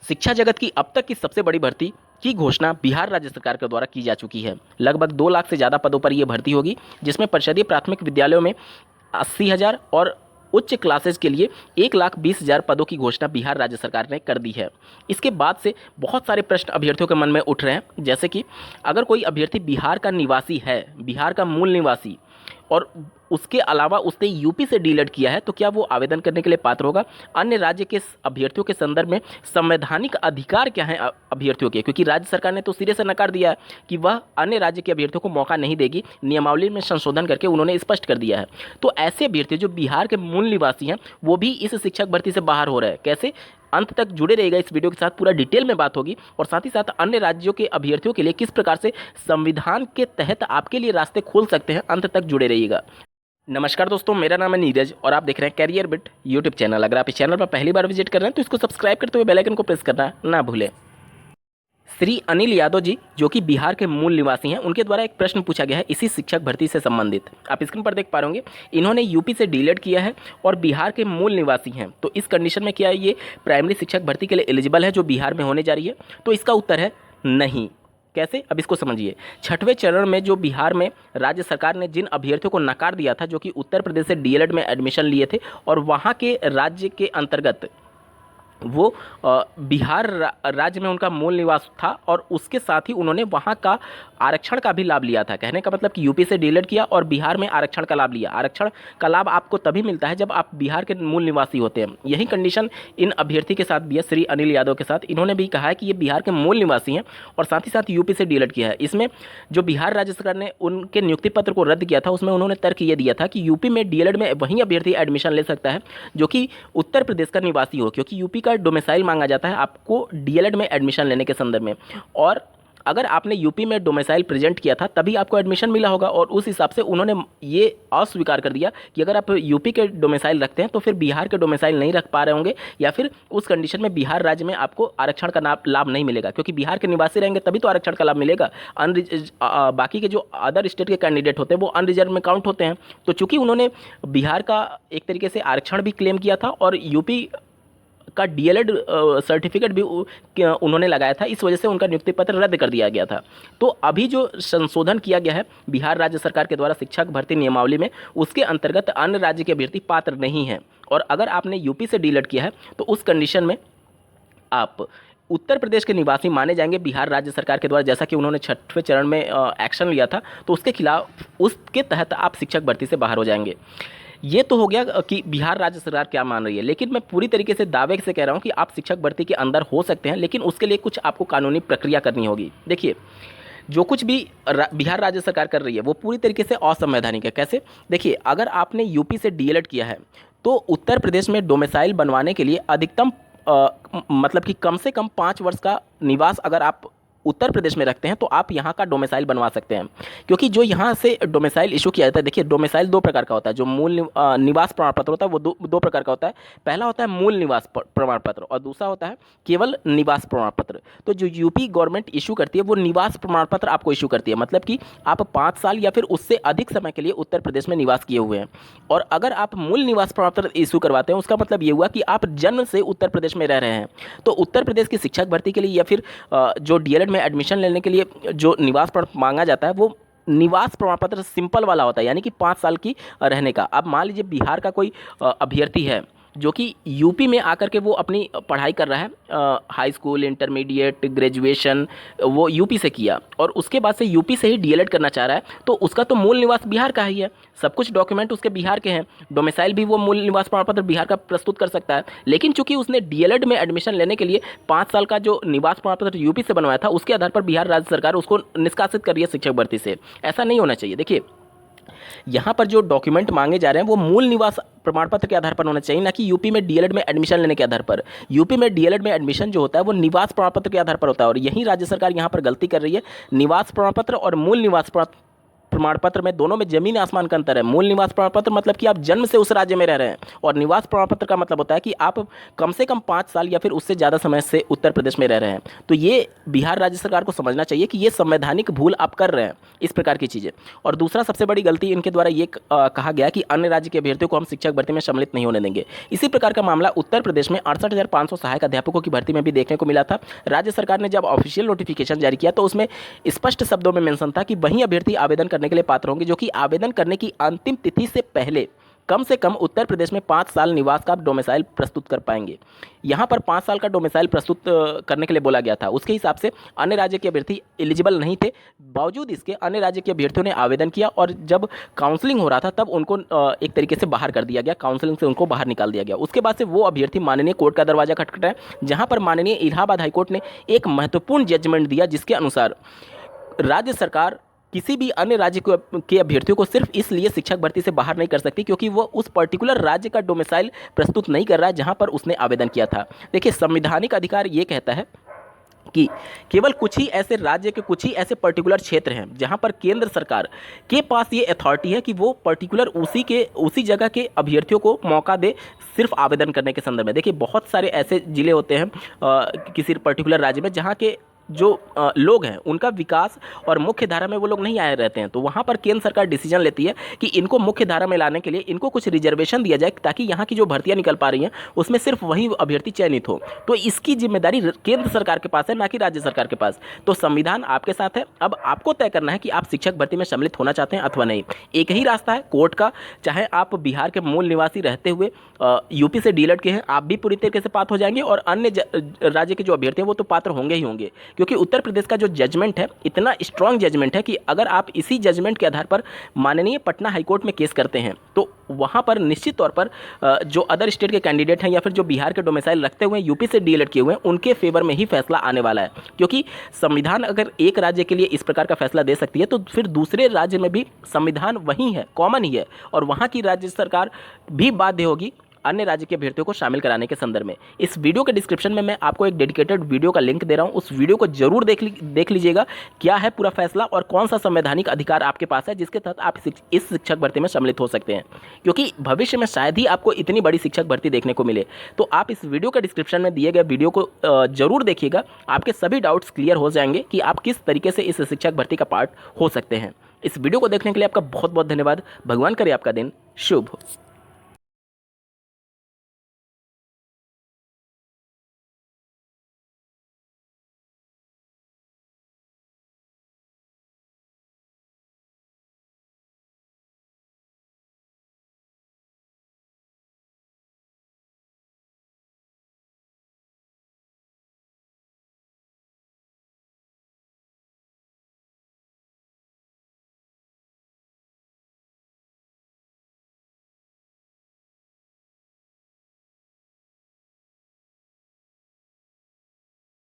शिक्षा जगत की अब तक की सबसे बड़ी भर्ती की घोषणा बिहार राज्य सरकार के द्वारा की जा चुकी है। लगभग 2 लाख से ज़्यादा पदों पर यह भर्ती होगी, जिसमें परिषदीय प्राथमिक विद्यालयों में 80,000 और उच्च क्लासेज के लिए 1,20,000 पदों की घोषणा बिहार राज्य सरकार ने कर दी है। इसके बाद से बहुत सारे प्रश्न अभ्यर्थियों के मन में उठ रहे हैं, जैसे कि अगर कोई अभ्यर्थी बिहार का निवासी है, बिहार का मूल निवासी, और उसके अलावा उसने यूपी से डीएलएड किया है, तो क्या वो आवेदन करने के लिए पात्र होगा? अन्य राज्य के अभ्यर्थियों के संदर्भ में संवैधानिक अधिकार क्या है अभ्यर्थियों के? क्योंकि राज्य सरकार ने तो सिरे से नकार दिया है कि वह अन्य राज्य के अभ्यर्थियों को मौका नहीं देगी। नियमावली में संशोधन करके उन्होंने स्पष्ट कर दिया है। तो ऐसे अभ्यर्थी जो बिहार के मूल निवासी हैं, वो भी इस शिक्षक भर्ती से बाहर हो रहे हैं। कैसे? अंत तक जुड़े रहिएगा, इस वीडियो के साथ पूरा डिटेल में बात होगी, और साथ ही साथ अन्य राज्यों के अभ्यर्थियों के लिए किस प्रकार से संविधान के तहत आपके लिए रास्ते खोल सकते हैं। अंत तक जुड़े रहिएगा। नमस्कार दोस्तों, मेरा नाम है नीरज और आप देख रहे हैं कैरियर बिट यूट्यूब चैनल। अगर आप इस चैनल पर पहली बार विजिट कर रहे हैं तो इसको सब्सक्राइब करते हुए बेल आइकन को प्रेस करना ना भूलें। श्री अनिल यादव जी, जो कि बिहार के मूल निवासी हैं, उनके द्वारा एक प्रश्न पूछा गया है इसी शिक्षक भर्ती से संबंधित। आप स्क्रीन पर देख पा रहे होंगे, इन्होंने यूपी से डीएलएड किया है और बिहार के मूल निवासी हैं। तो इस कंडीशन में क्या ये प्राइमरी शिक्षक भर्ती के लिए एलिजिबल है जो बिहार में होने जा रही है? तो इसका उत्तर है नहीं। कैसे? अब इसको समझिए। छठवें चरण में जो बिहार में राज्य सरकार ने जिन अभ्यर्थियों को नकार दिया था, जो कि उत्तर प्रदेश से डीएलएड में एडमिशन लिए थे और वहाँ के राज्य के अंतर्गत वो बिहार राज्य में उनका मूल निवास था, और उसके साथ ही उन्होंने वहाँ का आरक्षण का भी लाभ लिया था। कहने का मतलब कि यूपी से डीएलएड किया और बिहार में आरक्षण का लाभ लिया। आरक्षण का लाभ आपको तभी मिलता है जब आप बिहार के मूल निवासी होते हैं। यही कंडीशन इन अभ्यर्थी के साथ भी है, श्री अनिल यादव के साथ। इन्होंने भी कहा है कि ये बिहार के मूल निवासी हैं और साथ ही साथ यूपी से डीएलएड किया है। इसमें जो बिहार राज्य सरकार ने उनके नियुक्ति पत्र को रद्द किया था, उसमें उन्होंने तर्क ये दिया था कि यूपी में डीएलएड में वही अभ्यर्थी एडमिशन ले सकता है जो कि उत्तर प्रदेश का निवासी हो, क्योंकि यूपी का डोमिसाइल मांगा जाता है आपको डीएलएड में एडमिशन लेने के संदर्भ में। और अगर आपने यूपी में डोमिसाइल प्रेजेंट किया था तभी आपको एडमिशन मिला होगा, और उस हिसाब से उन्होंने ये अस्वीकार कर दिया कि अगर आप यूपी के डोमिसाइल रखते हैं तो फिर बिहार के डोमिसाइल नहीं रख पा रहे होंगे, या फिर उस कंडीशन में बिहार राज्य में आपको आरक्षण का लाभ नहीं मिलेगा, क्योंकि बिहार के निवासी रहेंगे तभी तो आरक्षण का लाभ मिलेगा। बाकी के जो अदर स्टेट के कैंडिडेट होते हैं वो अनरिजर्व में काउंट होते हैं। तो चूंकि उन्होंने बिहार का एक तरीके से आरक्षण भी क्लेम किया था और यूपी का डीएलएड सर्टिफिकेट भी उन्होंने लगाया था, इस वजह से उनका नियुक्ति पत्र रद्द कर दिया गया था। तो अभी जो संशोधन किया गया है बिहार राज्य सरकार के द्वारा शिक्षक भर्ती नियमावली में, उसके अंतर्गत अन्य राज्य के अभ्यर्थी पात्र नहीं हैं। और अगर आपने यूपी से डीएलएड किया है तो उस कंडीशन में आप उत्तर प्रदेश के निवासी माने जाएंगे बिहार राज्य सरकार के द्वारा। जैसा कि उन्होंने छठवें चरण में एक्शन लिया था, तो उसके खिलाफ, उसके तहत आप शिक्षक भर्ती से बाहर हो जाएंगे। ये तो हो गया कि बिहार राज्य सरकार क्या मान रही है, लेकिन मैं पूरी तरीके से दावे से कह रहा हूँ कि आप शिक्षक भर्ती के अंदर हो सकते हैं, लेकिन उसके लिए कुछ आपको कानूनी प्रक्रिया करनी होगी। देखिए, जो कुछ भी बिहार राज्य सरकार कर रही है वो पूरी तरीके से असंवैधानिक है। कैसे? देखिए, अगर आपने यूपी से डीएलएड किया है तो उत्तर प्रदेश में डोमिसाइल बनवाने के लिए अधिकतम मतलब कि कम से कम 5 वर्ष का निवास अगर आप उत्तर प्रदेश में रखते हैं तो आप यहाँ का डोमिसाइल बनवा सकते हैं। क्योंकि जो यहाँ से डोमिसाइल इशू किया जाता है, देखिए डोमिसाइल 2 प्रकार का होता है। जो मूल निवास प्रमाण पत्र होता है वो दो प्रकार का होता है। पहला होता है मूल निवास प्रमाण पत्र और दूसरा होता है केवल निवास प्रमाण पत्र। तो जो यूपी गवर्नमेंट इशू करती है वो निवास प्रमाण पत्र आपको इशू करती है, मतलब कि आप 5 साल या फिर उससे अधिक समय के लिए उत्तर प्रदेश में निवास किए हुए हैं। और अगर आप मूल निवास प्रमाण पत्र इशू करवाते हैं, उसका मतलब ये हुआ कि आप जन्म से उत्तर प्रदेश में रह रहे हैं। तो उत्तर प्रदेश की शिक्षक भर्ती के लिए या फिर जो डीएलएड में एडमिशन लेने के लिए जो निवास प्रमाण मांगा जाता है वो निवास प्रमाण पत्र सिंपल वाला होता है, यानी कि 5 साल की रहने का। अब मान लीजिए बिहार का कोई अभ्यर्थी है जो कि यूपी में आकर के वो अपनी पढ़ाई कर रहा है, हाई स्कूल, इंटरमीडिएट, ग्रेजुएशन वो यूपी से किया और उसके बाद से यूपी से ही डीएलएड करना चाह रहा है, तो उसका तो मूल निवास बिहार का ही है, सब कुछ डॉक्यूमेंट उसके बिहार के हैं, डोमिसाइल भी वो मूल निवास प्रमाण पत्र बिहार का प्रस्तुत कर सकता है। लेकिन चूंकि उसने डीएलएड में एडमिशन लेने के लिए 5 साल का जो निवास प्रमाण पत्र यूपी से बनवाया था, उसके आधार पर बिहार राज्य सरकार उसको निष्कासित कर रही है शिक्षक भर्ती से। ऐसा नहीं होना चाहिए। देखिए, यहाँ पर जो डॉक्यूमेंट मांगे जा रहे हैं वो मूल निवास प्रमाण पत्र के आधार पर होना चाहिए, ना कि यूपी में डीएलएड में एडमिशन लेने के आधार पर। यूपी में डीएलएड में एडमिशन जो होता है वो निवास प्रमाण पत्र के आधार पर होता है, और यही राज्य सरकार यहाँ पर गलती कर रही है। निवास प्रमाण पत्र और मूल निवास प्रमाण पत्र में, दोनों में जमीन आसमान का अंतर है। मूल निवास प्रमाण पत्र मतलब कि आप जन्म से उस राज्य में रह रहे हैं, और निवास प्रमाण पत्र का मतलब होता है कि आप कम से कम 5 साल या फिर उससे ज़्यादा समय से उत्तर प्रदेश में रह रहे हैं। तो ये बिहार राज्य सरकार को समझना चाहिए कि ये संवैधानिक भूल आप कर रहे हैं, इस प्रकार की चीज़ें। और दूसरा सबसे बड़ी गलती इनके द्वारा ये कहा गया कि अन्य राज्य के अभ्यर्थियों को हम शिक्षक भर्ती में सम्मिलित नहीं होने देंगे। इसी प्रकार का मामला उत्तर प्रदेश में 68,500 सहायक अध्यापकों की भर्ती में भी देखने को मिला था। राज्य सरकार ने जब ऑफिशियल नोटिफिकेशन जारी किया तो उसमें स्पष्ट शब्दों में मेंशन था कि वही अभ्यर्थी आवेदन करने के लिए पात्र होंगे जो कि आवेदन करने की अंतिम तिथि से पहले कम से कम उत्तर प्रदेश में 5 साल निवास का डोमिसाइल प्रस्तुत कर पाएंगे। यहाँ पर 5 साल का डोमिसाइल प्रस्तुत करने के लिए बोला गया था। उसके हिसाब से अन्य राज्य के अभ्यर्थी एलिजिबल नहीं थे। बावजूद इसके अन्य राज्य के अभ्यर्थियों ने आवेदन किया, और जब काउंसलिंग हो रहा था तब उनको एक तरीके से बाहर कर दिया गया, काउंसलिंग से उनको बाहर निकाल दिया गया। उसके बाद से वो अभ्यर्थी माननीय कोर्ट का दरवाजा खटखटाए, जहाँ पर माननीय इलाहाबाद हाईकोर्ट ने एक महत्वपूर्ण जजमेंट दिया, जिसके अनुसार राज्य सरकार किसी भी अन्य राज्य के अभ्यर्थियों को सिर्फ इसलिए शिक्षक भर्ती से बाहर नहीं कर सकती क्योंकि वो उस पर्टिकुलर राज्य का डोमिसाइल प्रस्तुत नहीं कर रहा है जहां पर उसने आवेदन किया था। देखिए, संवैधानिक अधिकार ये कहता है कि केवल कुछ ही ऐसे राज्य के कुछ ही ऐसे पर्टिकुलर क्षेत्र हैं जहां पर केंद्र सरकार के पास ये अथॉरिटी है कि वो पर्टिकुलर उसी जगह के अभ्यर्थियों को मौका दे सिर्फ आवेदन करने के संदर्भ में। देखिए, बहुत सारे ऐसे जिले होते हैं किसी पर्टिकुलर राज्य में जहाँ के जो लोग हैं उनका विकास और मुख्य धारा में वो लोग नहीं आए रहते हैं, तो वहाँ पर केंद्र सरकार डिसीजन लेती है कि इनको मुख्य धारा में लाने के लिए इनको कुछ रिजर्वेशन दिया जाए ताकि यहाँ की जो भर्तियाँ निकल पा रही हैं उसमें सिर्फ वही अभ्यर्थी चयनित हो। तो इसकी जिम्मेदारी केंद्र सरकार के पास है, ना कि राज्य सरकार के पास। तो संविधान आपके साथ है, अब आपको तय करना है कि आप शिक्षक भर्ती में सम्मिलित होना चाहते हैं अथवा नहीं। एक ही रास्ता है कोर्ट का, चाहे आप बिहार के मूल निवासी रहते हुए यूपी से डीएलएड के हैं, आप भी पूरी तरीके से पात्र हो जाएंगे, और अन्य राज्य के जो अभ्यर्थी हैं वो तो पात्र होंगे ही होंगे, क्योंकि उत्तर प्रदेश का जो जजमेंट है इतना स्ट्रांग जजमेंट है कि अगर आप इसी जजमेंट के आधार पर माननीय पटना हाईकोर्ट में केस करते हैं तो वहां पर निश्चित तौर पर जो अदर स्टेट के कैंडिडेट हैं या फिर जो बिहार के डोमिसाइल रखते हुए यूपी से डीएलएड किए हुए हैं उनके फेवर में ही फैसला आने वाला है। क्योंकि संविधान अगर एक राज्य के लिए इस प्रकार का फैसला दे सकती है तो फिर दूसरे राज्य में भी संविधान वही है, कॉमन ही है, और वहाँ की राज्य सरकार भी बाध्य होगी अन्य राज्य के अभ्यर्थियों को शामिल कराने के संदर्भ में। इस वीडियो के डिस्क्रिप्शन में मैं आपको एक डेडिकेटेड वीडियो का लिंक दे रहा हूं, उस वीडियो को जरूर देख लीजिएगा क्या है पूरा फैसला और कौन सा संवैधानिक अधिकार आपके पास है जिसके तहत आप इस शिक्षक भर्ती में सम्मिलित हो सकते हैं, क्योंकि भविष्य में शायद ही आपको इतनी बड़ी शिक्षक भर्ती देखने को मिले। तो आप इस वीडियो के डिस्क्रिप्शन में दिए गए वीडियो को जरूर देखिएगा, आपके सभी डाउट्स क्लियर हो जाएंगे कि आप किस तरीके से इस शिक्षक भर्ती का पार्ट हो सकते हैं। इस वीडियो को देखने के लिए आपका बहुत बहुत धन्यवाद। भगवान करे आपका दिन शुभ हो।